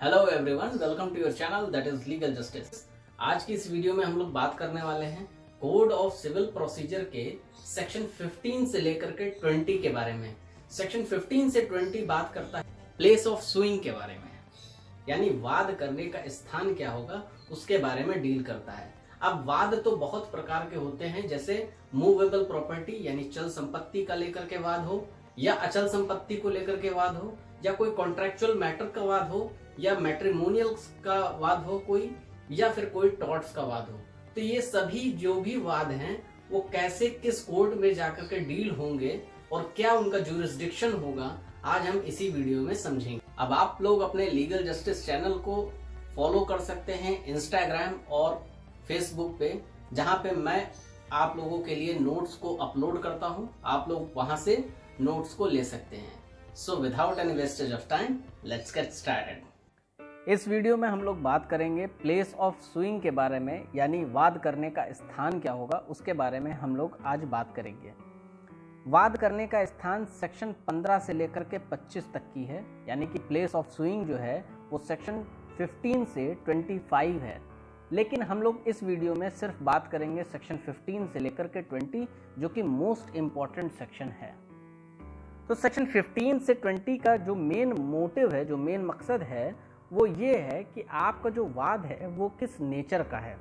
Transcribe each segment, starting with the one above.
Hello everyone, welcome to your channel that is Legal Justice. आज की इस video में हम लोग बात करने वाले हैं कोड ऑफ सिविल प्रोसीजर के सेक्शन 15 से लेकर के 20 के बारे में। सेक्शन 15 से 20 बात करता है प्लेस ऑफ सुइंग के बारे में, यानी वाद करने का स्थान क्या होगा उसके बारे में डील करता है। अब वाद तो बहुत प्रकार के होते हैं, जैसे मूवेबल प्रॉपर्टी यानी चल संपत्ति का लेकर के वाद हो, या अचल संपत्ति को लेकर के वाद हो, या कोई कॉन्ट्रैक्चुअल मैटर का वाद हो, या मैट्रिमोनियल्स का वाद हो कोई, या फिर कोई टॉर्ट्स का वाद हो। तो ये सभी जो भी वाद हैं वो कैसे किस कोर्ट में जाकर के डील होंगे और क्या उनका ज्यूरिसडिक्शन होगा, आज हम इसी वीडियो में समझेंगे। अब आप लोग अपने लीगल जस्टिस चैनल को फॉलो कर सकते हैं इंस्टाग्राम और फेसबुक पे, जहां पे मैं आप लोगों के लिए नोट्स को अपलोड करता हूं। आप लोग वहां से नोट्स को ले सकते हैं। So without any wastage of time, let's get started. इस वीडियो में हम लोग बात करेंगे प्लेस ऑफ सुइंग के बारे में, यानी वाद करने का स्थान क्या होगा उसके बारे में हम लोग आज बात करेंगे। वाद करने का स्थान सेक्शन 15 से लेकर के 25 तक की है, यानी कि प्लेस ऑफ सुइंग जो है वो सेक्शन 15 से 25 है। लेकिन हम लोग इस वीडियो में सिर्फ बात करेंगे सेक्शन 15 से लेकर के 20, जो कि मोस्ट इम्पॉर्टेंट सेक्शन है। तो सेक्शन 15 से 20 का जो मेन मोटिव है, जो मेन मकसद है, वो ये है कि आपका जो वाद है वो किस नेचर का है।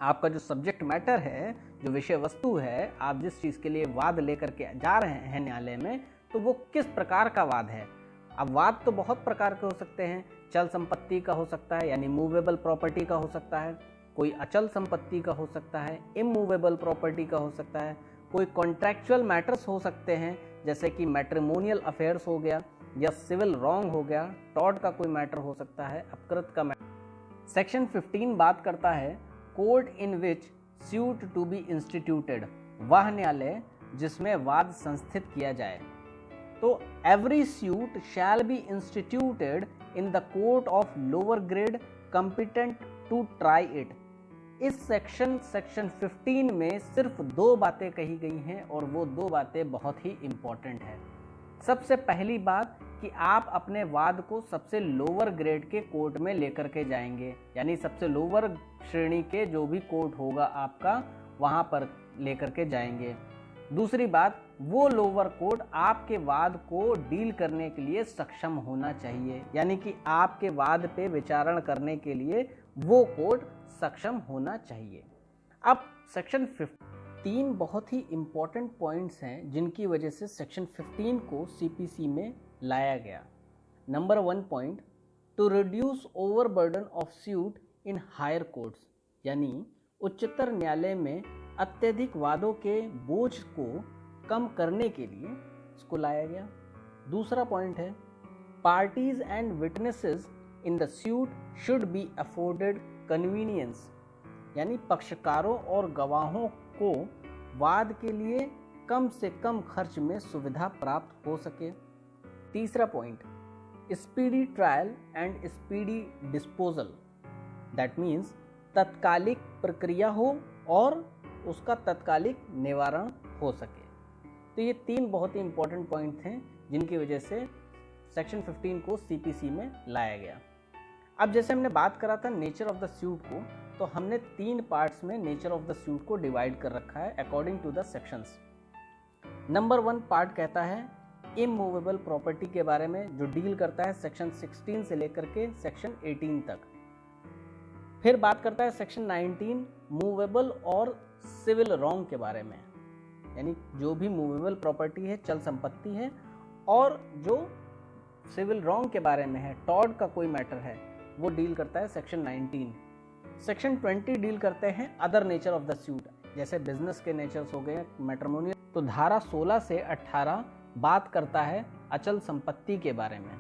आपका जो सब्जेक्ट मैटर है, जो विषय वस्तु है, आप जिस चीज़ के लिए वाद लेकर के जा रहे हैं न्यायालय में, तो वो किस प्रकार का वाद है। अब वाद तो बहुत प्रकार के हो सकते हैं। चल संपत्ति का हो सकता है, यानी मूवेबल प्रॉपर्टी का हो सकता है, कोई अचल संपत्ति का हो सकता है, इमूवेबल प्रॉपर्टी का हो सकता है, कोई कॉन्ट्रैक्चुअल मैटर्स हो सकते हैं, जैसे कि मैट्रिमोनियल अफेयर्स हो गया, या सिविल रॉन्ग हो गया, टॉर्ट का कोई मैटर हो सकता है, अपकृत का मैटर। सेक्शन 15 बात करता है court in which suit to be instituted, वह न्यायालय जिसमें वाद संस्थित किया जाए। तो every suit shall be instituted in the court of lower grade competent to try it. इस सेक्शन 15 में सिर्फ 2 बातें कही गई हैं, और वो 2 बातें बहुत ही इंपॉर्टेंट है। सबसे पहली बात कि आप अपने वाद को सबसे लोअर ग्रेड के कोर्ट में लेकर के जाएंगे, यानी सबसे लोअर श्रेणी के जो भी कोर्ट होगा आपका, वहां पर लेकर के जाएंगे। दूसरी बात, वो लोअर कोर्ट आपके वाद को डील करने के लिए सक्षम होना चाहिए, यानी कि आपके वाद पे विचारण करने के लिए वो कोर्ट सक्षम होना चाहिए। अब सेक्शन 3 बहुत ही इम्पॉर्टेंट पॉइंट्स हैं जिनकी वजह से सेक्शन 15 को सीपीसी में लाया गया। Number 1 point, to reduce overburden of suit in higher courts, यानी उच्चतर न्यायालय में अत्यधिक वादों के बोझ को कम करने के लिए इसको लाया गया। दूसरा पॉइंट है, parties and witnesses in the suit should be afforded convenience, यानी पक्षकारों और गवाहों को वाद के लिए कम से कम खर्च में सुविधा प्राप्त हो सके। तीसरा point, speedy trial and speedy disposal, that means तत्कालिक प्रक्रिया हो और उसका तत्कालिक निवारण हो सके। तो ये 3 बहुत ही इंपॉर्टेंट पॉइंट थे जिनकी वजह से सेक्शन 15 को सीपीसी में लाया गया। अब जैसे हमने बात करा था नेचर ऑफ द सूट को, तो हमने 3 पार्ट्स में नेचर ऑफ द सूट को डिवाइड कर रखा है according to the sections. Number 1 part कहता है इमूवेबल प्रॉपर्टी के बारे में, जो डील करता है सेक्शन 16 से लेकर के सेक्शन 18 तक। फिर बात करता है सेक्शन 19 मूवेबल और सिविल रॉन्ग के बारे में, यानी जो भी मूवेबल प्रॉपर्टी है, चल संपत्ति है, और जो सिविल रॉन्ग के बारे में है, टॉर्ट का कोई मैटर है, वो डील करता है सेक्शन 19। सेक्शन 20 डील करते हैं other nature of the suit, जैसे बिजनेस के नेचर्स हो गए, मैट्रिमोनियल। तो धारा 16 से 18 बात करता है अचल संपत्ति के बारे में।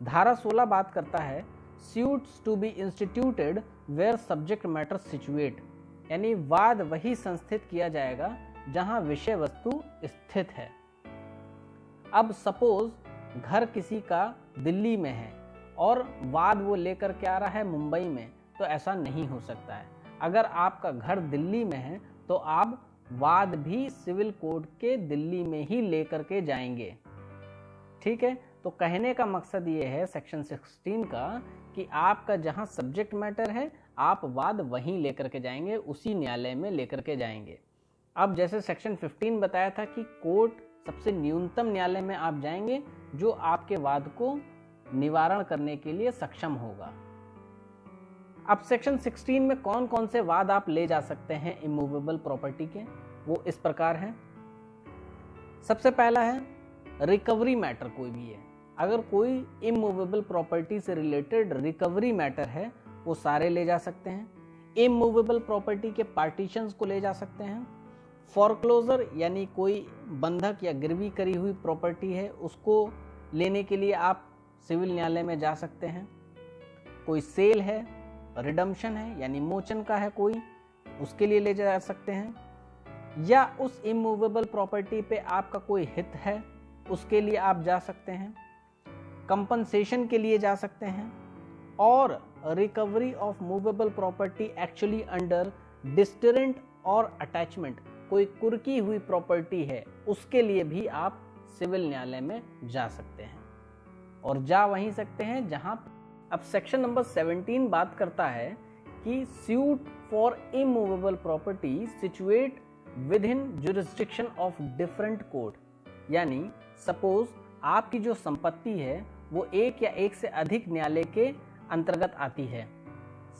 धारा 16 बात करता है suits to be instituted where subject matter situate, यानी वाद वही संस्थित किया जाएगा जहां विषय वस्तु स्थित है। अब सपोज घर किसी का दिल्ली में है और वाद वो लेकर के आ रहा है मुंबई में, तो ऐसा नहीं हो सकता है। अगर आपका घर दिल्ली में है तो आप वाद भी सिविल कोर्ट के दिल्ली में ही लेकर के जाएंगे, ठीक है। तो कहने का मकसद ये है सेक्शन 16 का कि आपका जहां सब्जेक्ट मैटर है आप वाद वहीं लेकर के जाएंगे, उसी न्यायालय में लेकर के जाएंगे। अब जैसे सेक्शन 15 बताया था कि कोर्ट सबसे न्यूनतम न्यायालय में आप जाएंगे जो आपके वाद को निवारण करने के लिए सक्षम होगा। अब सेक्शन 16 में कौन कौन से वाद आप ले जा सकते हैं इमूवेबल प्रॉपर्टी के, वो इस प्रकार हैं। सबसे पहला है रिकवरी मैटर। कोई भी है, अगर कोई इमूवेबल प्रॉपर्टी से रिलेटेड रिकवरी मैटर है वो सारे ले जा सकते हैं। इमूवेबल प्रॉपर्टी के पार्टीशंस को ले जा सकते हैं। फॉरक्लोजर यानी कोई बंधक या गिरवी करी हुई प्रॉपर्टी है उसको लेने के लिए आप सिविल न्यायालय में जा सकते हैं। कोई सेल है, रिडम्पशन है यानी मोचन का है कोई, उसके लिए ले जा सकते हैं। या उस इमूवेबल प्रॉपर्टी पे आपका कोई हित है उसके लिए आप जा सकते हैं। कंपनसेशन के लिए जा सकते हैं। और recovery of movable property actually under distraint और अटैचमेंट, कोई कुर्की हुई प्रॉपर्टी है उसके लिए भी आप सिविल न्यायालय में जा सकते हैं और जा वहीं सकते हैं जहां। अब सेक्शन नंबर 17 बात करता है कि suit for immovable property situate with in jurisdiction of different court, यानी सपोज आपकी जो संपत्ति है वो एक या एक से अधिक न्यायालय के अंतर्गत आती है।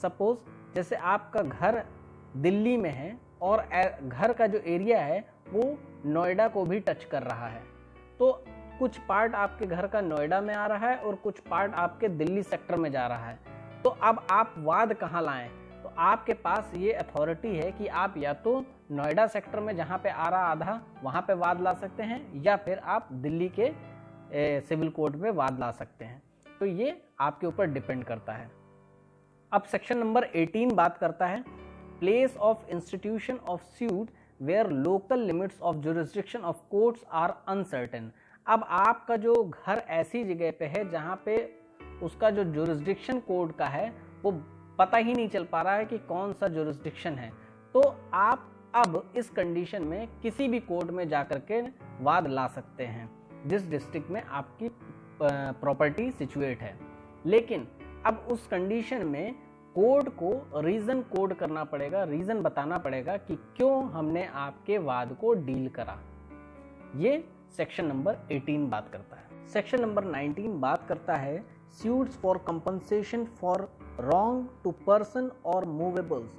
सपोज जैसे आपका घर दिल्ली में है और घर का जो एरिया है वो नोएडा को भी टच कर रहा है, तो कुछ पार्ट आपके घर का नोएडा में आ रहा है और कुछ पार्ट आपके दिल्ली सेक्टर में जा रहा है। तो अब आप वाद कहाँ लाएं? तो आपके पास ये अथॉरिटी है कि आप या तो नोएडा सेक्टर में जहाँ पे आ रहा आधा वहाँ पे वाद ला सकते हैं या फिर आप दिल्ली के सिविल कोर्ट में वाद ला सकते हैं। तो ये आपके ऊपर डिपेंड करता है। अब सेक्शन नंबर 18 बात करता है place of institution of suit where local limits of jurisdiction of courts are uncertain. अब आपका जो घर ऐसी जगह पे है जहाँ पे उसका जो जुरिस्डिक्शन कोर्ट का है वो पता ही नहीं चल पा रहा है कि कौन सा जुरिस्डिक्शन है, तो आप अब इस कंडीशन में किसी भी कोर्ट में जाकर के वाद ला सकते हैं जिस डिस्ट्रिक्ट में आपकी प्रॉपर्टी सिचुएट है। लेकिन अब उस कंडीशन में कोर्ट को रीजन कोड करना पड़ेगा, रीजन बताना पड़ेगा कि क्यों हमने आपके वाद को डील करा। ये सेक्शन नंबर 18 बात करता है। सेक्शन नंबर 19 बात करता है suits for compensation for wrong to person और मूवेबल्स,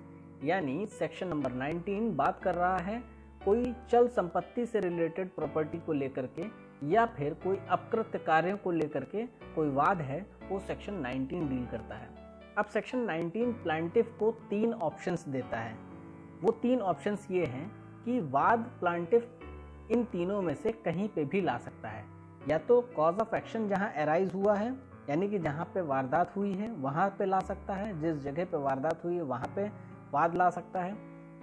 यानी सेक्शन नंबर 19 बात कर रहा है कोई चल संपत्ति से रिलेटेड प्रॉपर्टी को लेकर के या फिर कोई अपकृत्य कार्यों को लेकर के कोई वाद है, वो सेक्शन 19 डील करता है। अब सेक्शन 19 प्लांटिफ को 3 ऑप्शंस देता है। वो 3 ऑप्शंस ये हैं कि वाद प्लांटिफ इन तीनों में से कहीं पे भी ला सकता है, या तो कॉज ऑफ एक्शन जहां अराइज हुआ है यानी कि जहां पे वारदात हुई है वहां पे ला सकता है, जिस जगह पे वारदात हुई है वहां पे वाद ला सकता है,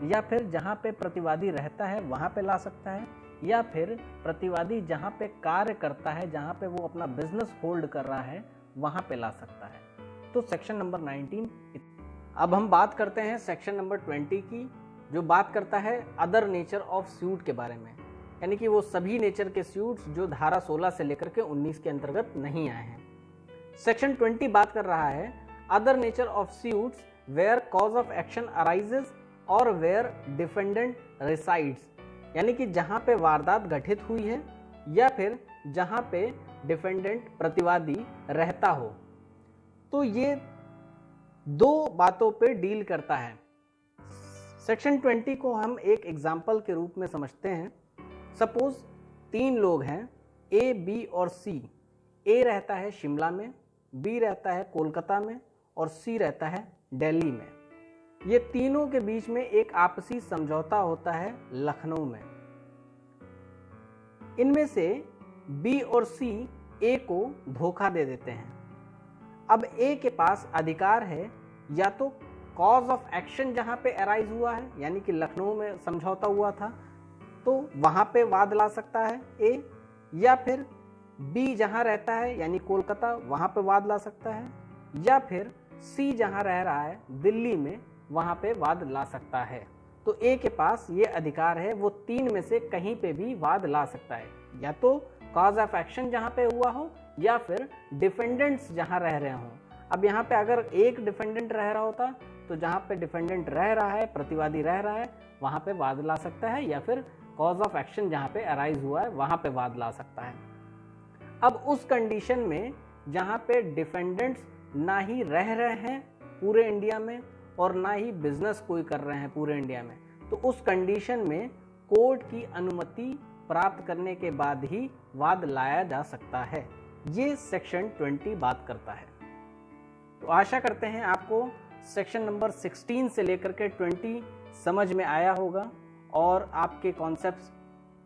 या फिर जहां पे प्रतिवादी रहता है वहां पे ला सकता है, या फिर प्रतिवादी जहां पे कार्य करता है, जहां पे वो अपना बिजनेस होल्ड कर रहा है वहां पे ला सकता है। तो सेक्शन नंबर 19। अब हम बात करते हैं सेक्शन नंबर 20 की, जो बात करता है अदर नेचर ऑफ सूट के बारे में, यानी कि वो सभी नेचर के सूट्स जो धारा 16 से लेकर के 19 के अंतर्गत नहीं आए हैं। सेक्शन 20 बात कर रहा है other nature of suits where cause of action arises और वेयर डिफेंडेंट रिसाइड्स, यानी कि जहां पे वारदात घटित हुई है या फिर जहां पे डिफेंडेंट प्रतिवादी रहता हो। तो ये 2 बातों पे डील करता है। सेक्शन 20 को हम एक एग्जाम्पल के रूप में समझते हैं। सपोज 3 लोग हैं, ए, बी और सी। ए रहता है शिमला में, बी रहता है कोलकाता में और सी रहता है दिल्ली में। ये तीनों के बीच में एक आपसी समझौता होता है लखनऊ में। इनमें से बी और सी ए को धोखा दे देते हैं। अब ए के पास अधिकार है या तो कॉज ऑफ एक्शन जहां पे अराइज हुआ है, यानी कि लखनऊ में समझौता हुआ था तो वहां पे वाद ला सकता है ए, या फिर बी जहां रहता है यानी कोलकाता वहां पे वाद ला सकता है, या फिर सी जहां रह रहा है दिल्ली में वहां पे वाद ला सकता है। तो ए के पास ये अधिकार है, वो 3 में से कहीं पे भी वाद ला सकता है, या तो कॉज ऑफ एक्शन जहां पे हुआ हो या फिर डिफेंडेंट्स जहां रह रहे हों। अब यहाँ पे अगर एक डिफेंडेंट रह रहा होता तो जहाँ पे डिफेंडेंट रह रहा है, प्रतिवादी रह रहा है, वहाँ पे वाद ला सकता है, या फिर कॉज ऑफ एक्शन जहाँ पे अराइज हुआ है वहाँ पे वाद ला सकता है। अब उस कंडीशन में जहाँ पे डिफेंडेंट्स ना ही रह रहे हैं पूरे इंडिया में और ना ही बिजनेस कोई कर रहे हैं पूरे इंडिया में, तो उस कंडीशन में कोर्ट की अनुमति प्राप्त करने के बाद ही वाद लाया जा सकता है। ये सेक्शन 20 बात करता है। तो आशा करते हैं आपको सेक्शन नंबर 16 से लेकर के 20 समझ में आया होगा और आपके कॉन्सेप्ट्स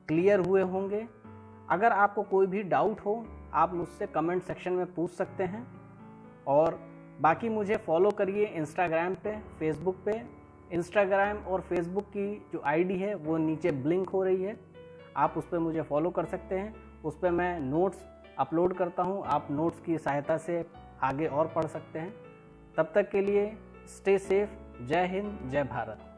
क्लियर हुए होंगे। अगर आपको कोई भी डाउट हो आप मुझसे कमेंट सेक्शन में पूछ सकते हैं, और बाकी मुझे फॉलो करिए इंस्टाग्राम पे, फेसबुक पे। इंस्टाग्राम और फेसबुक की जो आईडी है वो नीचे ब्लिंक हो रही है, आप उस पर मुझे फॉलो कर सकते हैं। उस पर मैं नोट्स अपलोड करता हूँ, आप नोट्स की सहायता से आगे और पढ़ सकते हैं। तब तक के लिए स्टे सेफ। जय हिंद, जय भारत।